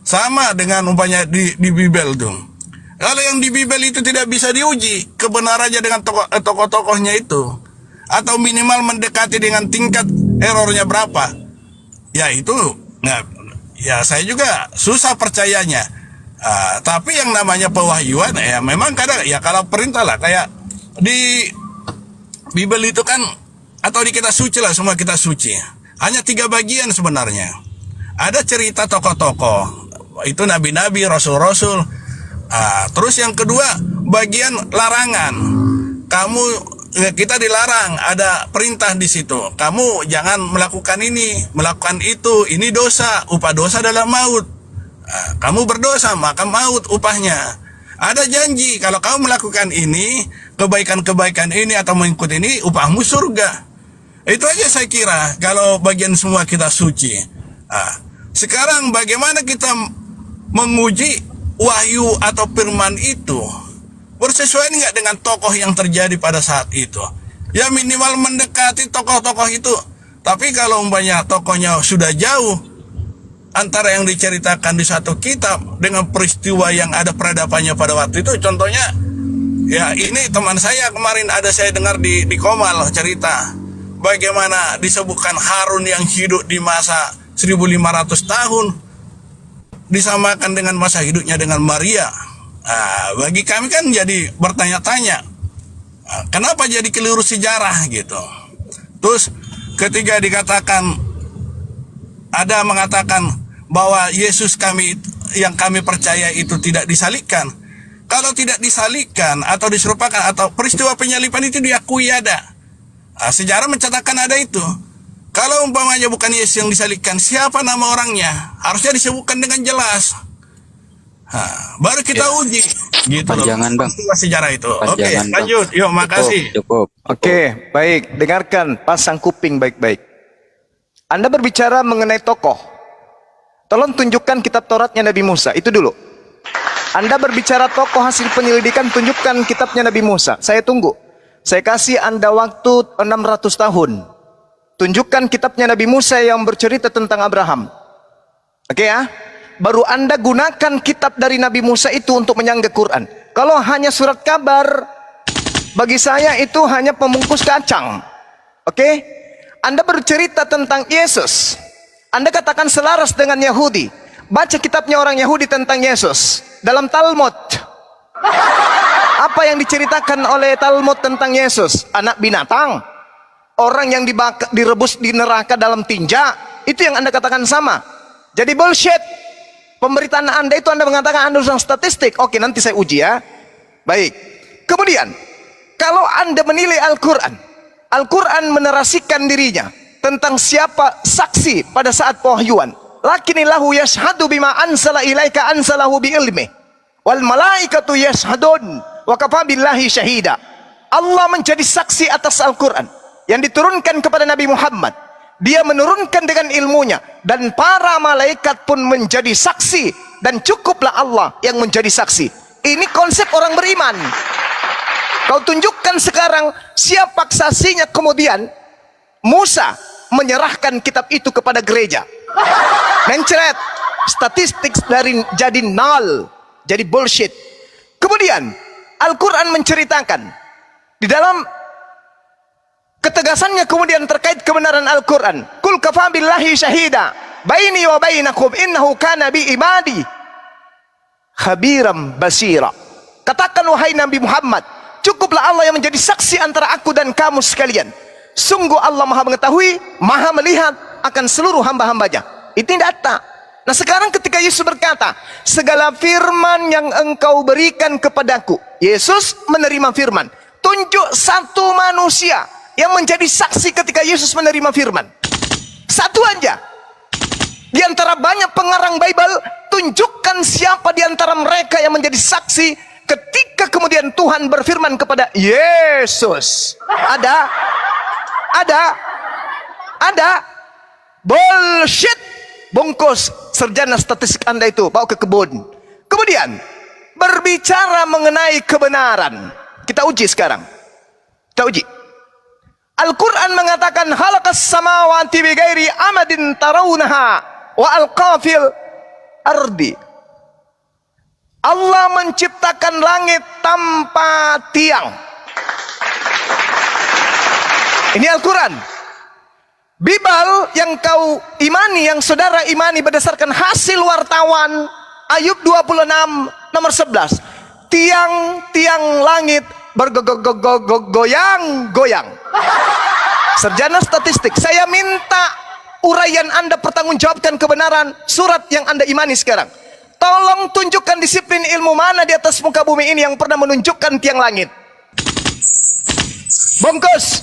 Sama dengan umpamanya di Bible tuh. Kalau yang di Bible itu tidak bisa diuji kebenarannya dengan tokoh-tokohnya itu, atau minimal mendekati dengan tingkat errornya berapa, ya itu nggak. Ya saya juga susah percayanya. Tapi yang namanya pewahyuan, ya memang kadang ya kalau perintah lah, kayak di Bible itu kan, atau di kitab suci lah, semua kitab suci hanya 3 bagian sebenarnya. Ada cerita tokoh-tokoh, itu nabi-nabi, rasul-rasul. Terus yang kedua bagian larangan. Kita dilarang, ada perintah di situ. Kamu jangan melakukan ini, melakukan itu. Ini dosa, upah dosa adalah maut. Kamu berdosa maka maut upahnya. Ada janji kalau kamu melakukan ini, kebaikan-kebaikan ini atau mengikuti ini, upahmu surga. Itu aja saya kira kalau bagian semua kita suci. Sekarang bagaimana kita menguji wahyu atau firman itu bersesuaian nggak dengan tokoh yang terjadi pada saat itu? Ya minimal mendekati tokoh-tokoh itu. Tapi kalau umpamanya tokohnya sudah jauh antara yang diceritakan di satu kitab dengan peristiwa yang ada peradabannya pada waktu itu, contohnya ya ini teman saya kemarin ada saya dengar di Komal cerita bagaimana disebutkan Harun yang hidup di masa 1500 tahun disamakan dengan masa hidupnya dengan Maria. Bagi kami kan jadi bertanya-tanya, kenapa jadi keliru sejarah gitu. Terus ketika dikatakan, ada mengatakan bahwa Yesus yang kami percaya itu tidak disalibkan. Kalau tidak disalibkan atau diserupakan atau peristiwa penyaliban itu diakui ada. Sejarah mencatatkan ada itu. Kalau umpamanya bukan Yesus yang disalibkan, siapa nama orangnya? Harusnya disebutkan dengan jelas. Baru kita uji. Gitu Panjangan, loh. Bang. Sejarah itu. Oke, Panjangan, Bang. lanjut. Yuk, makasih. Cukup. Oke, baik. Dengarkan, pasang kuping baik-baik. Anda berbicara mengenai tokoh. Tolong tunjukkan kitab Tauratnya Nabi Musa. Itu dulu. Anda berbicara tokoh hasil penyelidikan, tunjukkan kitabnya Nabi Musa. Saya tunggu. Saya kasih Anda waktu 600 tahun. Tunjukkan kitabnya Nabi Musa yang bercerita tentang Abraham. Oke ya? Baru Anda gunakan kitab dari Nabi Musa itu untuk menyanggah Quran. Kalau hanya surat kabar, bagi saya itu hanya pembungkus kacang. Oke? Anda bercerita tentang Yesus. Anda katakan selaras dengan Yahudi. Baca kitabnya orang Yahudi tentang Yesus. Dalam Talmud. Apa yang diceritakan oleh Talmud tentang Yesus? Anak binatang. Orang yang direbus di neraka dalam tinja. Itu yang Anda katakan sama. Jadi bullshit. Pemberitaan Anda itu Anda mengatakan Anda urusan statistik. Oke, nanti saya uji ya. Baik. Kemudian, kalau Anda menilai Al-Quran, Al-Quran menerasikan dirinya tentang siapa saksi pada saat pewahyuan. Lakinillahu yashhadu bima ansala ilaika ansalahu bi ilmi. Wal malaikatu yashhadun wa kafa billahi syahida. Allah menjadi saksi atas Al-Quran yang diturunkan kepada Nabi Muhammad. Dia menurunkan dengan ilmunya dan para malaikat pun menjadi saksi dan cukuplah Allah yang menjadi saksi. Ini konsep orang beriman. Kau tunjukkan sekarang siapa saksinya. Kemudian Musa menyerahkan kitab itu kepada gereja. Mencret. statistik dari jadi nol, jadi bullshit. Kemudian Al-Quran menceritakan di dalam ketegasannya kemudian terkait kebenaran Al-Quran. Kul kafa billahi syahida baini wa bainakum innahu kana bi ibadi khabiram basira. Katakan wahai Nabi Muhammad, cukuplah Allah yang menjadi saksi antara aku dan kamu sekalian. Sungguh Allah maha mengetahui, maha melihat akan seluruh hamba-hambanya. Itu data. Nah sekarang ketika Yesus berkata, segala firman yang engkau berikan kepadaku, Yesus menerima firman. Tunjuk satu manusia yang menjadi saksi ketika Yesus menerima firman. Satu aja. Di antara banyak pengarang Bible, tunjukkan siapa di antara mereka yang menjadi saksi ketika kemudian Tuhan berfirman kepada Yesus. Ada? Bullshit. Bungkus sarjana statistik Anda itu, bawa ke kebun. Kemudian berbicara mengenai kebenaran. Kita uji sekarang. Kita uji. Al-Quran mengatakan halaqas samawati bighairi amadin tarawunaha wa alqafil ardi. Allah menciptakan langit tanpa tiang. Ini Al-Quran. Bible yang kau imani, yang saudara imani berdasarkan hasil wartawan Ayub 26 nomor 11. Tiang-tiang langit bergoyang-goyang. Sarjana statistik, saya minta uraian Anda pertanggungjawabkan kebenaran surat yang Anda imani sekarang. Tolong tunjukkan disiplin ilmu mana di atas muka bumi ini yang pernah menunjukkan tiang langit. Bungkus,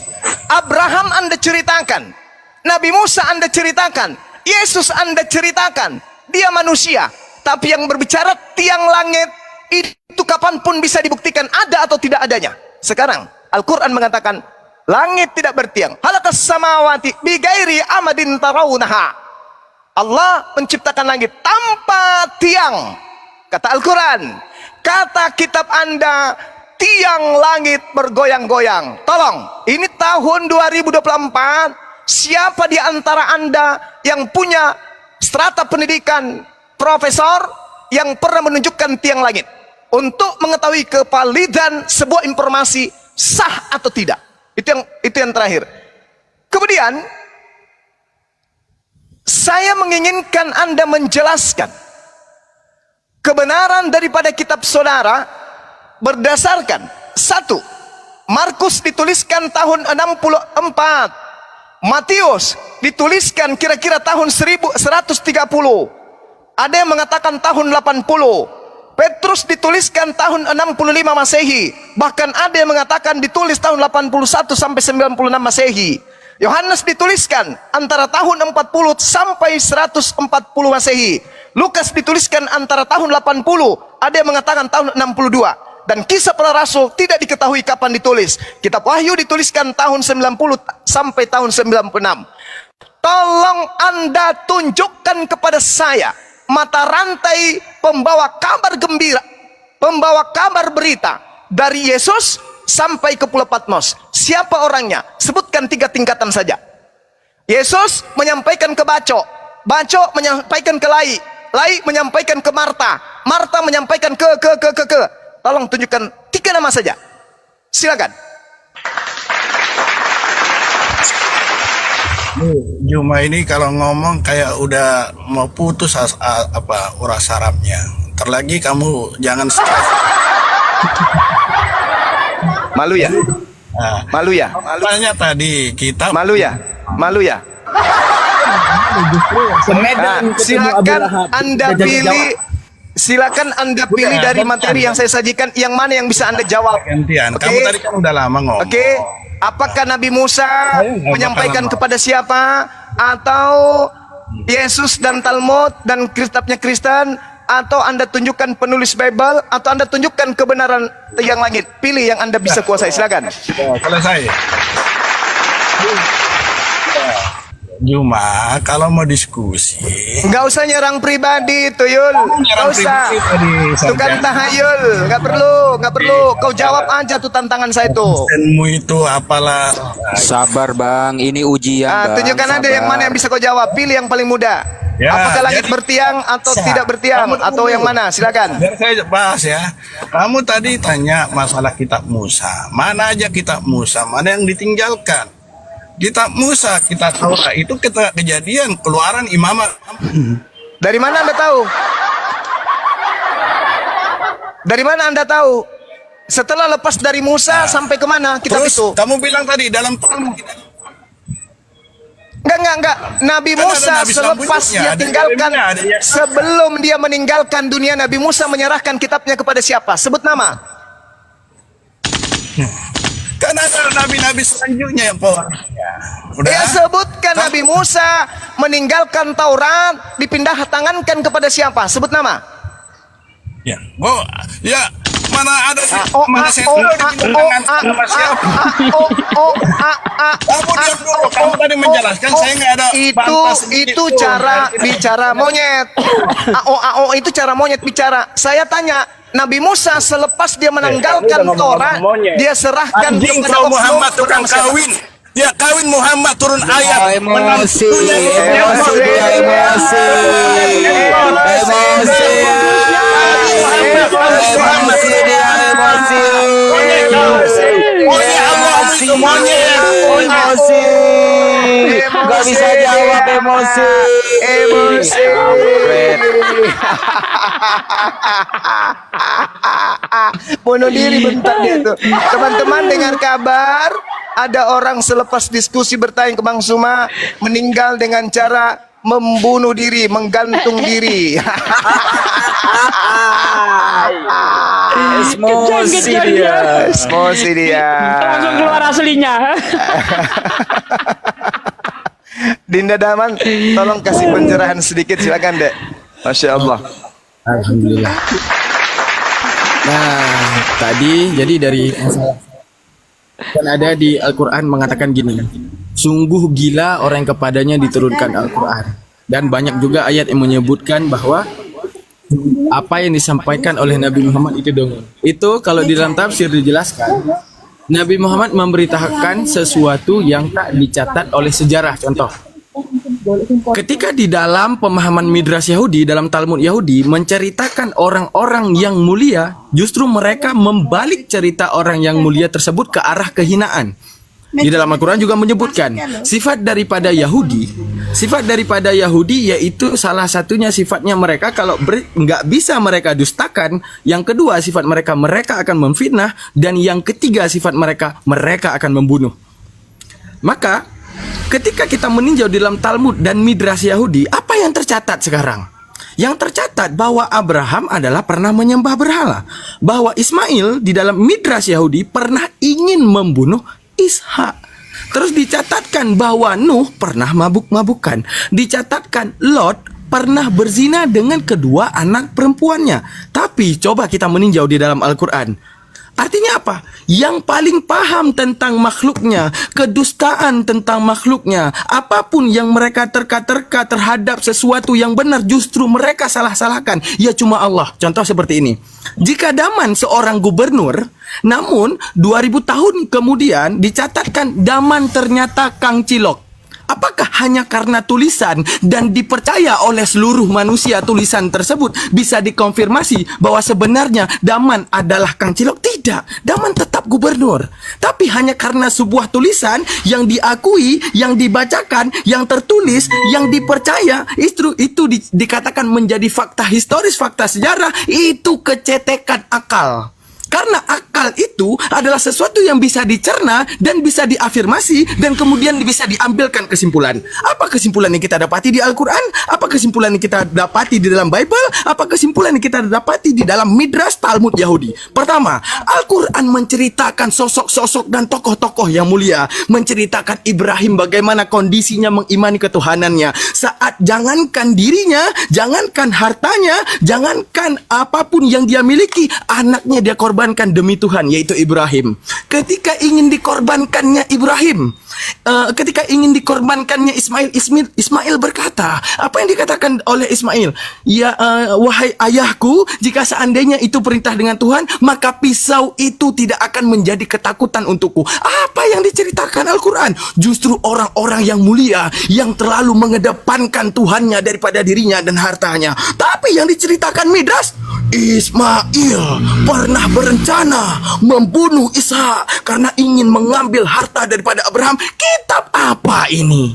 Abraham Anda ceritakan, Nabi Musa Anda ceritakan, Yesus Anda ceritakan, dia manusia. Tapi yang berbicara tiang langit, itu kapanpun bisa dibuktikan ada atau tidak adanya. Sekarang, Al-Quran mengatakan, langit tidak bertiang. Halaqas samawati bighairi amadin tarawunaha. Allah menciptakan langit tanpa tiang. Kata Al-Quran. Kata kitab Anda, tiang langit bergoyang-goyang. Tolong, ini tahun 2024. Siapa di antara Anda yang punya strata pendidikan profesor yang pernah menunjukkan tiang langit untuk mengetahui kevalidan sebuah informasi sah atau tidak? Itu yang terakhir. Kemudian saya menginginkan Anda menjelaskan kebenaran daripada kitab saudara berdasarkan satu, Markus dituliskan tahun 64. Matius dituliskan kira-kira tahun 1130. Ada yang mengatakan tahun 80. Petrus dituliskan tahun 65 Masehi. Bahkan ada yang mengatakan ditulis tahun 81 sampai 96 Masehi. Yohanes dituliskan antara tahun 40 sampai 140 Masehi. Lukas dituliskan antara tahun 80, ada yang mengatakan tahun 62. Dan kisah para rasul tidak diketahui kapan ditulis. Kitab Wahyu dituliskan tahun 90 sampai tahun 96. Tolong Anda tunjukkan kepada saya mata rantai pembawa kabar gembira, pembawa kabar berita dari Yesus sampai ke Pulau Patmos. Siapa orangnya? Sebutkan 3 tingkatan saja. Yesus menyampaikan ke Baco, Baco menyampaikan ke Lai, Lai menyampaikan ke Marta, Marta menyampaikan ke. Tolong tunjukkan 3 nama saja. Silakan. Juma ini kalau ngomong kayak udah mau putus uras sarafnya. Terlagi kamu jangan stres. Malu ya? Malu ya? Makanya tadi kita Malu ya? Malu ya? Silakan Anda pilih. Silakan Anda pilih dari materi yang saya sajikan, yang mana yang bisa Anda jawab. gantian. Oke? Kamu tadi kan udah lama ngomong. Oke, apakah Nabi Musa menyampaikan kepada siapa? Atau Yesus dan Talmud dan kitabnya Kristen? Atau Anda tunjukkan penulis Bible? Atau Anda tunjukkan kebenaran yang langit? Pilih yang Anda bisa kuasai, silakan. Selesai. Juma, kalau mau diskusi, Nggak usah nyerang pribadi, Tuyul. Nggak usah. Tukang tahayul. Nggak perlu. Kau jawab aja tuh tantangan saya tuh. Kristenmu itu apalah. Sabar bang, ini ujian bang. Tunjukkan ada yang mana yang bisa kau jawab. Pilih yang paling mudah. Ya, Apakah langit jadi- bertiang atau Sa- tidak bertiang kamu atau dulu. yang mana? Silakan. Biar saya bahas ya. Kamu tadi tanya masalah kitab Musa. Mana aja kitab Musa? Mana yang ditinggalkan? Kitab Musa, kitab Taurat itu kejadian keluaran imamat. Dari mana Anda tahu? Dari mana Anda tahu? Setelah lepas dari Musa sampai kemana kitab Terus itu? kamu bilang tadi dalam Talmud. Enggak. Nabi Kan ada Musa Nabi selepas selanjutnya, dia ada tinggalkan, Yeremia, ada Yesaya. sebelum dia meninggalkan dunia, Nabi Musa menyerahkan kitabnya kepada siapa? Sebut nama. Kan ada nabi-nabi selanjutnya yang pewarisnya. Udah? Dia sebutkan Nabi Musa meninggalkan Taurat, dipindah tangankan kepada siapa? Sebut nama. Ya. Oh, ya. Mana ada mana saya tahu dipindahkan sama siapa? Kamu diam dulu. Kamu tadi menjelaskan saya nggak ada bantas sedikit Itu pun. cara bicara monyet. Itu cara monyet bicara. Saya tanya, Nabi Musa selepas dia meninggalkan Taurat, dia serahkan Anjing kepada kau oknum Muhammad tukang bernama siapa? kawin. Ya kawin Muhammad turun ayat. Emosi, Oleh Allah itu monyet. Gak bisa jawab emosi. Bunuh diri bentar dia tuh. Teman-teman dengar kabar, ada orang selepas diskusi bertanya ke Bang Suma meninggal dengan cara membunuh diri, menggantung diri. Emosi dia. Emosi dia. Langsung keluar aslinya. Dinda Daman, tolong kasih pencerahan sedikit, silakan Dek. Masya Allah. Alhamdulillah. Nah, tadi jadi dari kan ada di Al-Quran mengatakan gini, sungguh gila orang yang kepadanya diturunkan Al-Quran. Dan banyak juga ayat yang menyebutkan bahwa apa yang disampaikan oleh Nabi Muhammad itu dongeng. Itu kalau di dalam tafsir dijelaskan, Nabi Muhammad memberitakan sesuatu yang tak dicatat oleh sejarah. Contoh, ketika di dalam pemahaman Midrash Yahudi, dalam Talmud Yahudi menceritakan orang-orang yang mulia, justru mereka membalik cerita orang yang mulia tersebut ke arah kehinaan. Di dalam Al-Quran juga menyebutkan sifat daripada Yahudi yaitu salah satunya sifatnya mereka kalau nggak bisa mereka dustakan, yang kedua sifat mereka akan memfitnah, dan yang ketiga sifat mereka akan membunuh. Maka ketika kita meninjau di dalam Talmud dan Midrash Yahudi, apa yang tercatat sekarang? Yang tercatat bahwa Abraham adalah pernah menyembah berhala, bahwa Ismail di dalam Midrash Yahudi pernah ingin membunuh Ishak. Terus dicatatkan bahwa Nuh pernah mabuk-mabukan. Dicatatkan Lot pernah berzina dengan kedua anak perempuannya. Tapi coba kita meninjau di dalam Al-Quran. Artinya apa? Yang paling paham tentang makhluknya, kedustaan tentang makhluknya, apapun yang mereka terka-terka terhadap sesuatu yang benar, justru mereka salah-salahkan. Ya cuma Allah. Contoh seperti ini. Jika Daman seorang gubernur, namun 2000 tahun kemudian dicatatkan Daman ternyata Kang Cilok. Apakah hanya karena tulisan dan dipercaya oleh seluruh manusia tulisan tersebut bisa dikonfirmasi bahwa sebenarnya Daman adalah Kang Cilok? Tidak, Daman tetap gubernur. Tapi hanya karena sebuah tulisan yang diakui, yang dibacakan, yang tertulis, yang dipercaya, itu dikatakan menjadi fakta historis, fakta sejarah, itu kecetekan akal. Karena akal itu adalah sesuatu yang bisa dicerna dan bisa diafirmasi dan kemudian bisa diambilkan kesimpulan. Apa kesimpulan yang kita dapati di Al-Quran? Apa kesimpulan yang kita dapati di dalam Bible? Apa kesimpulan yang kita dapati di dalam Midrash Talmud Yahudi? Pertama, Al-Quran menceritakan sosok-sosok dan tokoh-tokoh yang mulia. Menceritakan Ibrahim bagaimana kondisinya mengimani ketuhanannya. Saat jangankan dirinya, jangankan hartanya, jangankan apapun yang dia miliki, anaknya dia korbankan dikorbankan demi Tuhan, yaitu Ibrahim. Ketika ingin dikorbankannya Ibrahim, ketika ingin dikorbankannya Ismail berkata, apa yang dikatakan oleh Ismail? Ya, wahai ayahku, jika seandainya itu perintah dengan Tuhan, maka pisau itu tidak akan menjadi ketakutan untukku. Apa yang diceritakan Al-Quran? Justru orang-orang yang mulia, yang terlalu mengedepankan Tuhannya daripada dirinya dan hartanya. Tapi yang diceritakan Midrash, Ismail pernah berencana membunuh Ishak karena ingin mengambil harta daripada Abraham. Kitab apa ini?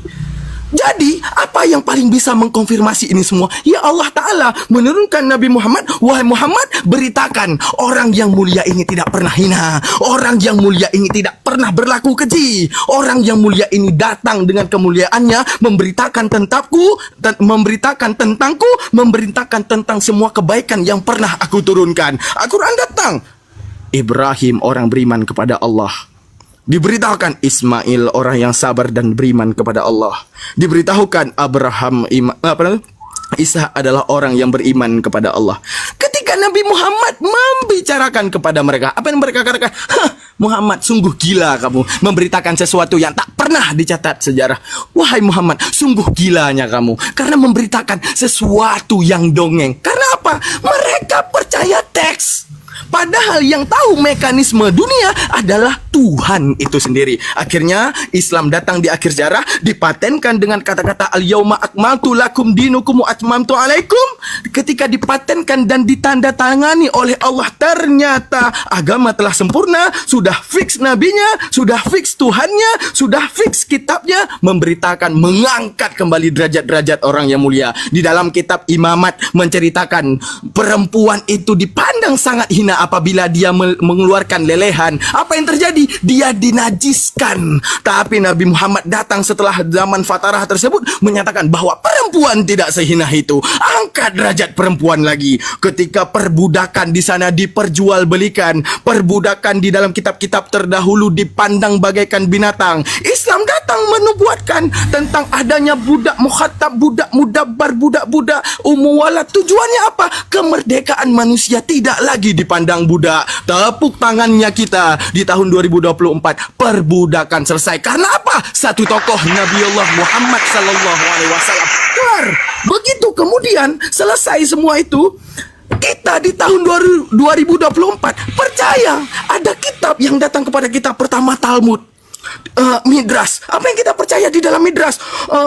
Jadi, apa yang paling bisa mengkonfirmasi ini semua? Ya Allah Ta'ala menurunkan Nabi Muhammad, wahai Muhammad, beritakan, orang yang mulia ini tidak pernah hina, orang yang mulia ini tidak pernah berlaku keji, orang yang mulia ini datang dengan kemuliaannya, memberitakan memberitakan tentang semua kebaikan yang pernah aku turunkan. Al-Quran datang, Ibrahim orang beriman kepada Allah. Diberitahukan Ismail orang yang sabar dan beriman kepada Allah. Diberitahukan Abraham Ishak adalah orang yang beriman kepada Allah. Ketika Nabi Muhammad membicarakan kepada mereka, apa yang mereka katakan? Muhammad, sungguh gila kamu memberitakan sesuatu yang tak pernah dicatat sejarah. Wahai Muhammad, sungguh gilanya kamu karena memberitakan sesuatu yang dongeng. Karena apa? Mereka percaya teks. Padahal yang tahu mekanisme dunia adalah Tuhan itu sendiri. Akhirnya Islam datang di akhir sejarah, dipatenkan dengan kata-kata al-yauma akmaltu lakum dinukum wa atmamtu alaikum. Ketika dipatenkan dan ditandatangani oleh Allah, ternyata agama telah sempurna, sudah fix nabinya, sudah fix Tuhannya, sudah fix kitabnya, memberitakan, mengangkat kembali derajat-derajat orang yang mulia. Di dalam kitab Imamat menceritakan perempuan itu dipandang sangat hina apabila dia mengeluarkan lelehan. Apa yang terjadi? Dia dinajiskan. Tapi Nabi Muhammad datang setelah zaman fatarah tersebut menyatakan bahwa perempuan tidak sehina itu. Angkat derajat perempuan lagi. Ketika perbudakan di sana diperjualbelikan, perbudakan di dalam kitab-kitab terdahulu dipandang bagaikan binatang, Islam datang menubuatkan tentang adanya budak mukhatab, budak mudabbar, budak-budak umuwalat. Tujuannya apa? Kemerdekaan manusia tidak lagi dipandang budak. Tepuk tangannya kita di tahun 2024, perbudakan selesai. Karena apa? Satu tokoh Nabiullah Muhammad sallallahu alaihi wasallam. Begitu kemudian selesai semua itu, kita di tahun 2024 percaya ada kitab yang datang kepada kita. Pertama Talmud, Midrash. Apa yang kita percaya di dalam Midrash?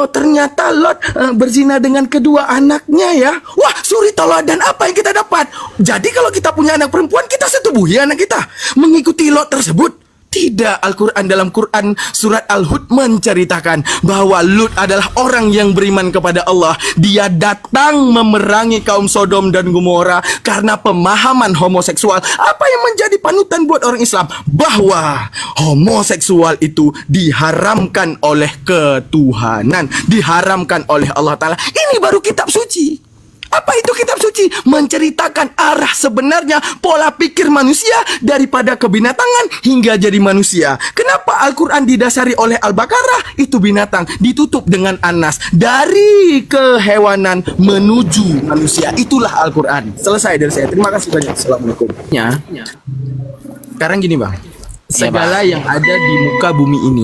Ternyata Lot berzina dengan kedua anaknya ya. Wah, suri toladan, apa yang kita dapat? Jadi kalau kita punya anak perempuan, kita setubuhi anak kita mengikuti Lot tersebut? Tidak. Al-Quran dalam Quran surat Al-Hud menceritakan bahwa Lut adalah orang yang beriman kepada Allah. Dia datang memerangi kaum Sodom dan Gomora karena pemahaman homoseksual. Apa yang menjadi panutan buat orang Islam? Bahwa homoseksual itu diharamkan oleh ketuhanan, diharamkan oleh Allah Ta'ala. Ini baru kitab suci. Apa itu kitab suci? Menceritakan arah sebenarnya pola pikir manusia daripada kebinatangan hingga jadi manusia. Kenapa Al-Quran didasari oleh Al-Baqarah? Itu binatang, ditutup dengan An-Nas. Dari kehewanan menuju manusia. Itulah Al-Quran. Selesai dari saya. Terima kasih banyak. Assalamualaikum. Sekarang gini bang, segala yang ada di muka bumi ini